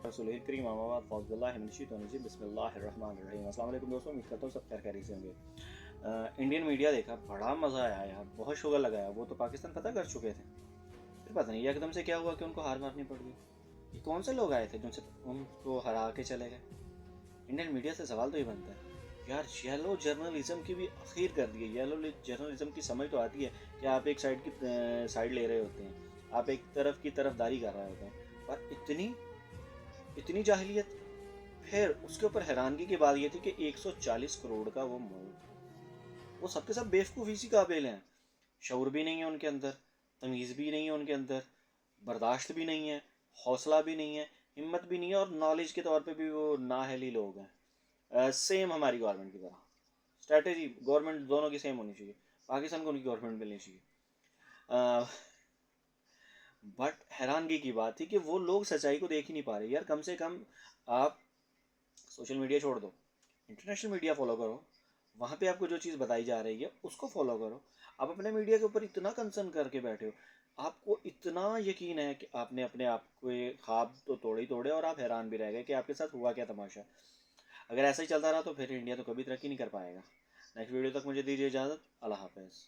रसूल करीम बिस्मिल्लाहिर्रहमानिर्रहीम। अस्सलाम वालेकुम दोस्तों, उम्मीद करता हूँ सब खैर खैरियत से होंगे। इंडियन मीडिया देखा, बड़ा मज़ा आया यार, बहुत शुगर लगाया। वो तो पाकिस्तान फतह कर चुके थे, फिर पता नहीं एकदम से क्या हुआ कि उनको हार मारनी पड़ गई। ये कौन से लोग आए थे जिनसे उनको हरा के चले गए? इंडियन मीडिया से सवाल तो ही बनता है यार, येलो जर्नलिज्म की भी आखिर कर दी है। येलो जर्नलिज्म की समझ तो आती है कि आप एक साइड ले रहे होते हैं, आप एक तरफ की तरफदारी कर रहे होते हैं, पर इतनी इतनी जाहिलियत। फिर उसके ऊपर हैरानगी की बात यह थी कि 140 करोड़ का वो मुल्क, वो सबके सब बेवकूफ़ इसी काबिल हैं। शऊर भी नहीं है उनके अंदर, तमीज़ भी नहीं है उनके अंदर, बर्दाश्त भी नहीं है, हौसला भी नहीं है, हिम्मत भी नहीं है, और नॉलेज के तौर पे भी वो नाअहली लोग हैं। सेम हमारी गवर्नमेंट की तरह। स्ट्रैटेजी गवर्नमेंट दोनों की सेम होनी चाहिए, पाकिस्तान को उनकी गवर्नमेंट मिलनी चाहिए। बट हैरानगी की बात थी कि वो लोग सच्चाई को देख ही नहीं पा रहे। यार कम से कम आप सोशल मीडिया छोड़ दो, इंटरनेशनल मीडिया फॉलो करो, वहाँ पे आपको जो चीज़ बताई जा रही है उसको फॉलो करो। आप अपने मीडिया के ऊपर इतना कंसर्न करके बैठे हो, आपको इतना यकीन है कि आपने अपने आप को ये ख्वाब तो तोड़े ही तोड़े, और आप हैरान भी रह गए कि आपके साथ हुआ क्या तमाशा। अगर ऐसा ही चलता रहा तो फिर इंडिया तो कभी तरक्की नहीं कर पाएगा। नेक्स्ट वीडियो तक मुझे दीजिए इजाज़त। अल्लाह हाफ़िज़।